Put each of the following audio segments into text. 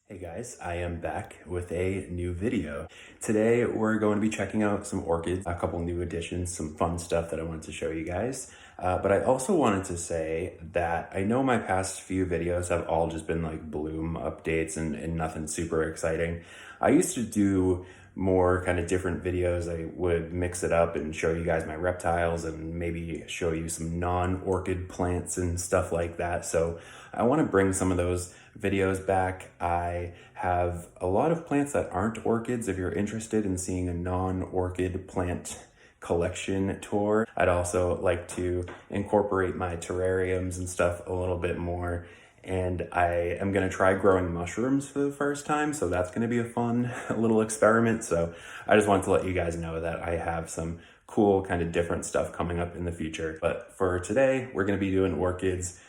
Hey guys, I am back with a new video. Today we're going to be checking out some orchids, a couple new additions, some fun stuff that I wanted to show you guys. But I also wanted to say that I know my past few videos have all just been like bloom updates and nothing super exciting. I used to do more kind of different videos. I would mix it up and show you guys my reptiles and maybe show you some non-orchid plants and stuff like that. So I want to bring some of those videos back. I have a lot of plants that aren't orchids. If you're interested in seeing a non-orchid plant collection tour, I'd also like to incorporate my terrariums and stuff a little bit more. And I am going to try growing mushrooms for the first time, so that's going to be a fun little experiment. So I just wanted to let you guys know that I have some cool kind of different stuff coming up in the future. But for today, we're going to be doing orchids.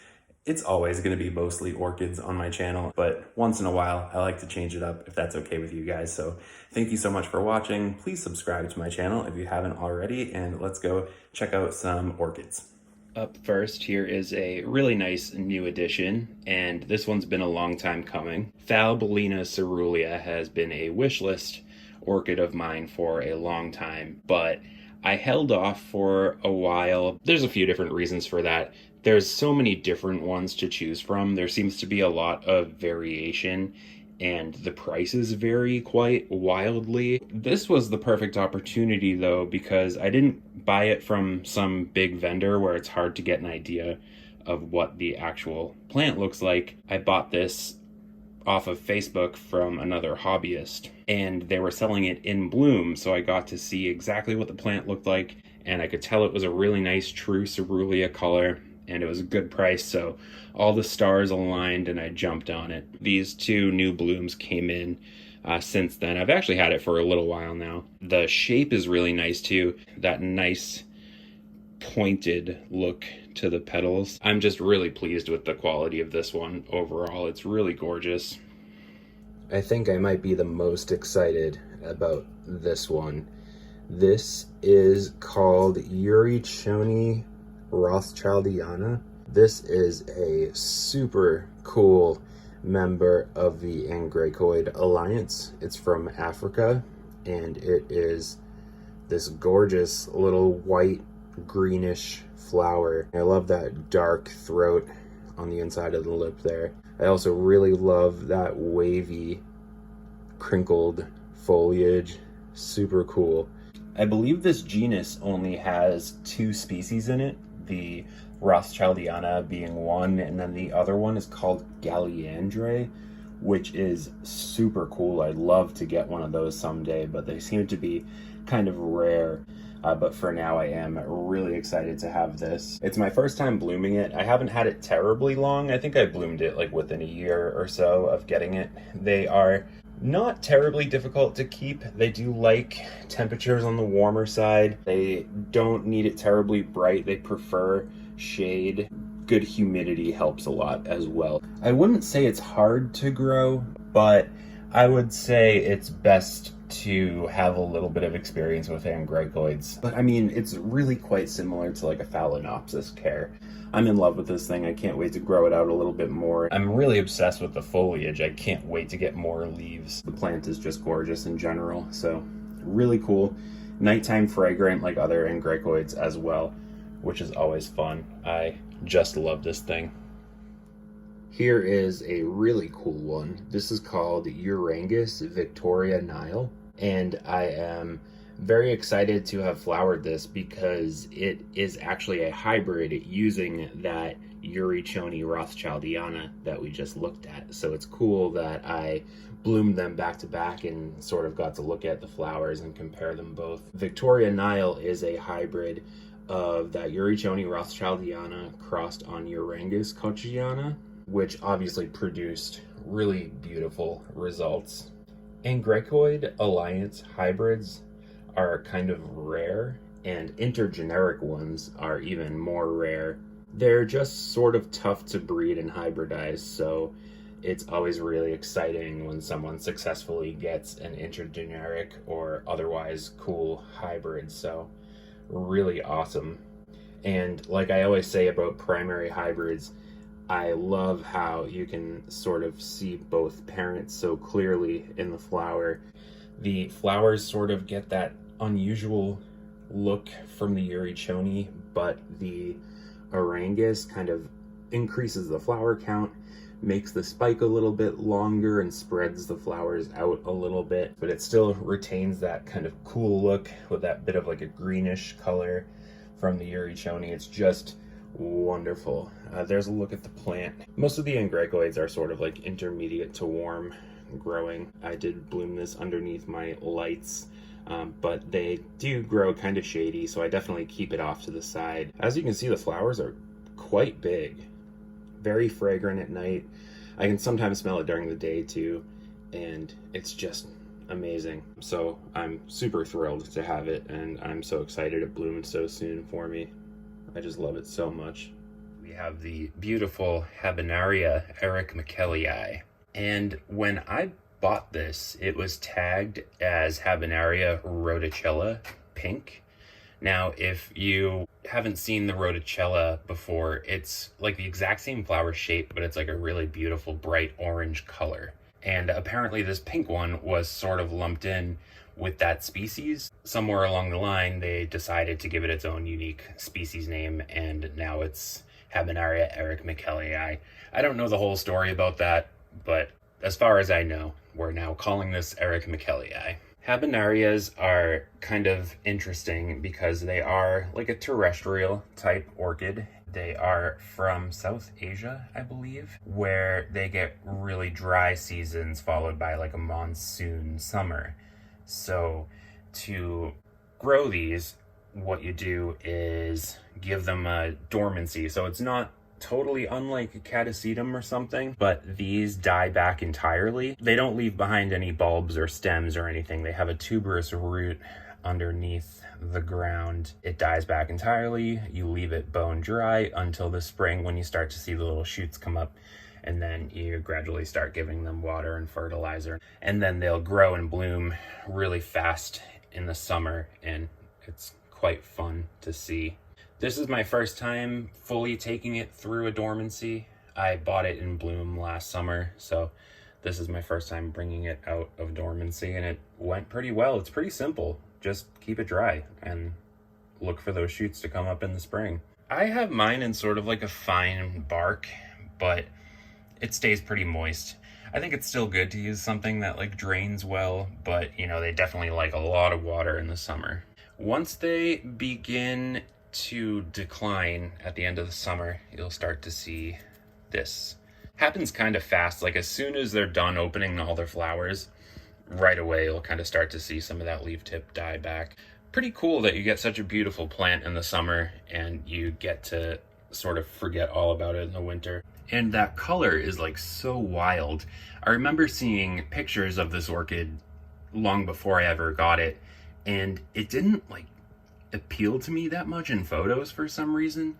It's always going to be mostly orchids on my channel, but once in a while, I like to change it up if that's okay with you guys. So thank you so much for watching. Please subscribe to my channel if you haven't already, and let's go check out some orchids. Up first, here is a really nice new addition, and this one's been a long time coming. Falbellina Cerulea has been a wish list orchid of mine for a long time, but I held off for a while. There's a few different reasons for that. There's so many different ones to choose from. There seems to be a lot of variation, and the prices vary quite wildly. This was the perfect opportunity though, because I didn't buy it from some big vendor where it's hard to get an idea of what the actual plant looks like. I bought this off of Facebook from another hobbyist, and they were selling it in bloom, so I got to see exactly what the plant looked like, and I could tell it was a really nice true Cerulea color, and it was a good price, so all the stars aligned and I jumped on it. These two new blooms came in since then. I've actually had it for a little while now. The shape is really nice too, that nice pointed look to the petals. I'm just really pleased with the quality of this one overall. It's really gorgeous. I think I might be the most excited about this one. This is called Yurichoni Rothschildiana. This is a super cool member of the Angraecoid Alliance. It's from Africa, and it is this gorgeous little white greenish flower. I love that dark throat on the inside of the lip there. I also really love that wavy crinkled foliage. Super cool. I believe this genus only has 2 species in it, the Rothschildiana being one, and then the other one is called Galliandre, which is super cool. I'd love to get one of those someday, but they seem to be kind of rare. But for now, I am really excited to have this. It's my first time blooming it. I haven't had it terribly long. I think I bloomed it like within a year or so of getting it. They are not terribly difficult to keep. They do like temperatures on the warmer side. They don't need it terribly bright. They prefer shade. Good humidity helps a lot as well. I wouldn't say it's hard to grow, but I would say it's best to have a little bit of experience with Angraecoids. But I mean, it's really quite similar to like a Phalaenopsis care. I'm in love with this thing. I can't wait to grow it out a little bit more. I'm really obsessed with the foliage. I can't wait to get more leaves. The plant is just gorgeous in general, so really cool. Nighttime fragrant like other Angraecoids as well, which is always fun. I just love this thing. Here is a really cool one. This is called Urgus Victoria Nile, and I am very excited to have flowered this because it is actually a hybrid using that Yurichoni Rothschildiana that we just looked at. So it's cool that I bloomed them back to back and sort of got to look at the flowers and compare them both. Victoria Nile is a hybrid of that Yurichoni Rothschildiana crossed on Urgus, which obviously produced really beautiful results. Angraecoid Alliance hybrids are kind of rare, and intergeneric ones are even more rare. They're just sort of tough to breed and hybridize, so it's always really exciting when someone successfully gets an intergeneric or otherwise cool hybrid, so really awesome. And like I always say about primary hybrids, I love how you can sort of see both parents so clearly in the flower. The flowers sort of get that unusual look from the Yurichoni, but the Orchid kind of increases the flower count, makes the spike a little bit longer, and spreads the flowers out a little bit, but it still retains that kind of cool look with that bit of like a greenish color from the Yurichoni. It's just wonderful. There's a look at the plant. Most of the Angraecoids are sort of like intermediate to warm growing. I did bloom this underneath my lights, but they do grow kind of shady, so I definitely keep it off to the side. As you can see, the flowers are quite big, very fragrant at night. I can sometimes smell it during the day too, and it's just amazing. So I'm super thrilled to have it, and I'm so excited it bloomed so soon for me. I just love it so much. We have the beautiful Habaneria Ericckelly Eye. And when I bought this, it was tagged as Habaneria Rothschildiana pink. Now, if you haven't seen the Rothschildiana before, it's like the exact same flower shape, but it's like a really beautiful bright orange color. And apparently this pink one was sort of lumped in with that species. Somewhere along the line, they decided to give it its own unique species name, and now it's Habaneria Ericckelly Eye. I don't know the whole story about that, but as far as I know, we're now calling this Ericckelly Eye. Habanerias are kind of interesting because they are like a terrestrial type orchid. They are from South Asia, I believe, where they get really dry seasons followed by like a monsoon summer. So to grow these, what you do is give them a dormancy. So it's not totally unlike a Catasetum or something, but these die back entirely. They don't leave behind any bulbs or stems or anything. They have a tuberous root underneath the ground. It dies back entirely. You leave it bone dry until the spring when you start to see the little shoots come up, and then you gradually start giving them water and fertilizer, and then they'll grow and bloom really fast in the summer, and it's quite fun to see. This is my first time fully taking it through a dormancy. I bought it in bloom last summer, so this is my first time bringing it out of dormancy, and it went pretty well. It's pretty simple. Just keep it dry and look for those shoots to come up in the spring. I have mine in sort of like a fine bark, but it stays pretty moist. I think it's still good to use something that like drains well, but you know, they definitely like a lot of water in the summer. Once they begin to decline at the end of the summer, you'll start to see this. Happens kind of fast, like as soon as they're done opening all their flowers, right away you'll kind of start to see some of that leaf tip die back. Pretty cool that you get such a beautiful plant in the summer and you get to sort of forget all about it in the winter. And that color is like so wild. I remember seeing pictures of this orchid long before I ever got it, and it didn't like appeal to me that much in photos for some reason.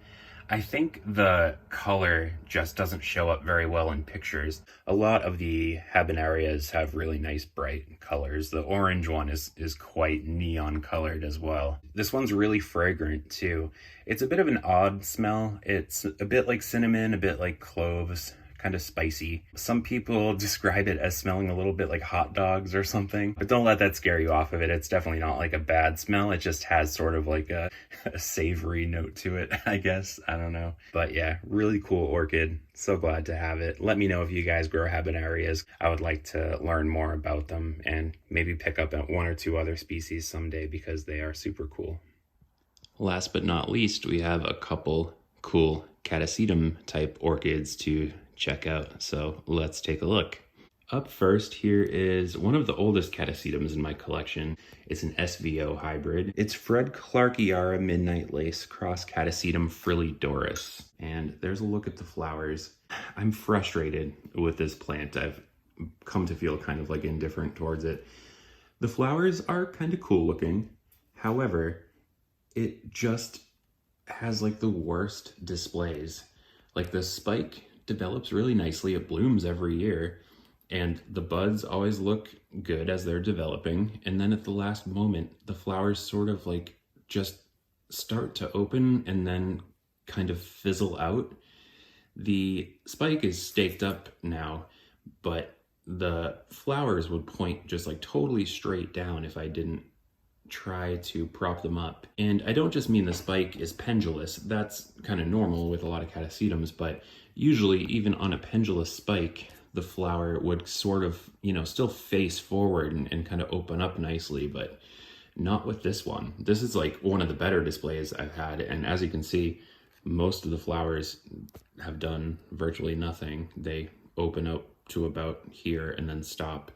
I think the color just doesn't show up very well in pictures. A lot of the Habanerias have really nice bright colors. The orange one is quite neon colored as well. This one's really fragrant too. It's a bit of an odd smell. It's a bit like cinnamon, a bit like cloves, kind of spicy. Some people describe it as smelling a little bit like hot dogs or something, but don't let that scare you off of it. It's definitely not like a bad smell. It just has sort of like a savory note to it, I guess. I don't know. But yeah, really cool orchid. So glad to have it. Let me know if you guys grow Habanerias. I would like to learn more about them and maybe pick up one or two other species someday because they are super cool. Last but not least, we have a couple cool Catasetum type orchids to check out. So let's take a look. Up first here is one of the oldest Catasetums in my collection. It's an SVO hybrid. It's Fred Clarkya Midnight Lace cross Catasetum frillidoris. And there's a look at the flowers. I'm frustrated with this plant. I've come to feel kind of like indifferent towards it. The flowers are kind of cool looking. However, it just has like the worst displays. Like the spike develops really nicely. It blooms every year, and the buds always look good as they're developing. And then at the last moment, the flowers sort of like just start to open and then kind of fizzle out. The spike is staked up now, but the flowers would point just like totally straight down if I didn't try to prop them up. And I don't just mean the spike is pendulous. That's kind of normal with a lot of Catasetums, but usually even on a pendulous spike, the flower would sort of, still face forward and kind of open up nicely, but not with this one. This is like one of the better displays I've had. And as you can see, most of the flowers have done virtually nothing. They open up to about here and then stop.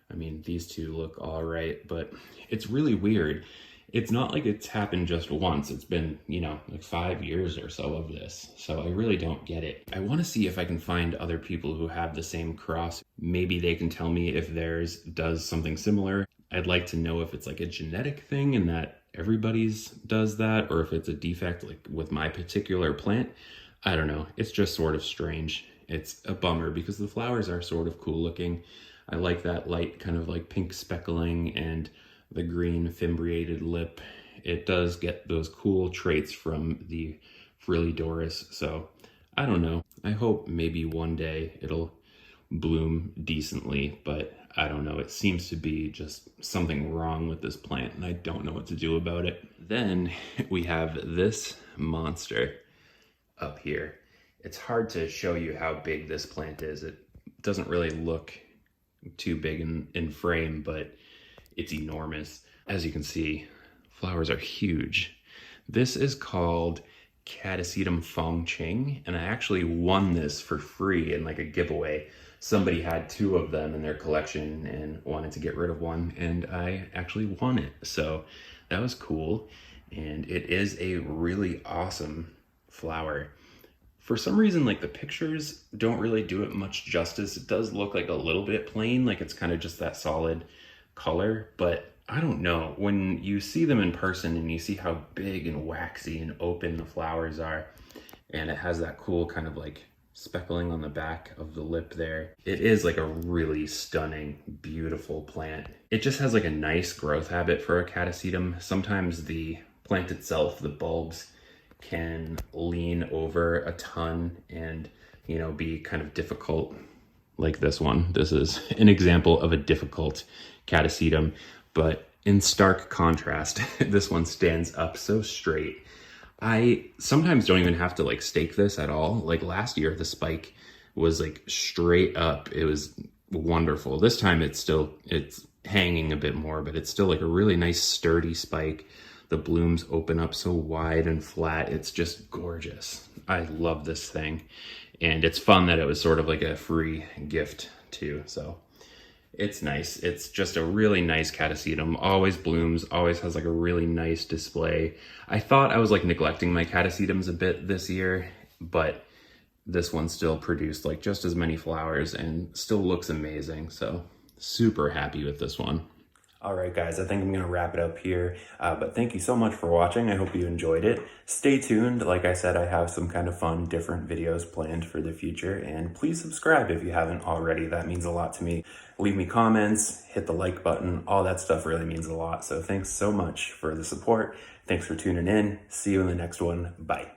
I mean, these two look all right, but it's really weird. It's not like it's happened just once. It's been, like 5 years or so of this. So I really don't get it. I want to see if I can find other people who have the same cross. Maybe they can tell me if theirs does something similar. I'd like to know if it's like a genetic thing and that everybody's does that, or if it's a defect like with my particular plant. I don't know. It's just sort of strange. It's a bummer because the flowers are sort of cool looking. I like that light kind of like pink speckling and the green fimbriated lip. It does get those cool traits from the Frillidorus. So I don't know. I hope maybe one day it'll bloom decently, but I don't know. It seems to be just something wrong with this plant and I don't know what to do about it. Then we have this monster up here. It's hard to show you how big this plant is. It doesn't really look too big in frame, but it's enormous. As you can see, flowers are huge. This is called Catasetum Fongqing, and I actually won this for free in like a giveaway. Somebody had 2 of them in their collection and wanted to get rid of one, and I actually won it. So that was cool, and it is a really awesome flower. For some reason, like the pictures don't really do it much justice. It does look like a little bit plain, like it's kind of just that solid color, but I don't know. When you see them in person and you see how big and waxy and open the flowers are, and it has that cool kind of like speckling on the back of the lip there, it is like a really stunning, beautiful plant. It just has like a nice growth habit for a Catasetum. Sometimes the plant itself, the bulbs, can lean over a ton and, be kind of difficult, like this one. This is an example of a difficult Catasetum, but in stark contrast, this one stands up so straight. I sometimes don't even have to like stake this at all. Like last year, the spike was like straight up. It was wonderful. This time it's hanging a bit more, but it's still like a really nice sturdy spike. The blooms open up so wide and flat. It's just gorgeous. I love this thing. And it's fun that it was sort of like a free gift too. So it's nice. It's just a really nice Catasetum. Always blooms, always has like a really nice display. I thought I was like neglecting my Catasetums a bit this year, but this one still produced like just as many flowers and still looks amazing. So super happy with this one. All right, guys, I think I'm going to wrap it up here, but thank you so much for watching. I hope you enjoyed it. Stay tuned. Like I said, I have some kind of fun, different videos planned for the future, and please subscribe if you haven't already. That means a lot to me. Leave me comments, hit the like button. All that stuff really means a lot. So thanks so much for the support. Thanks for tuning in. See you in the next one. Bye.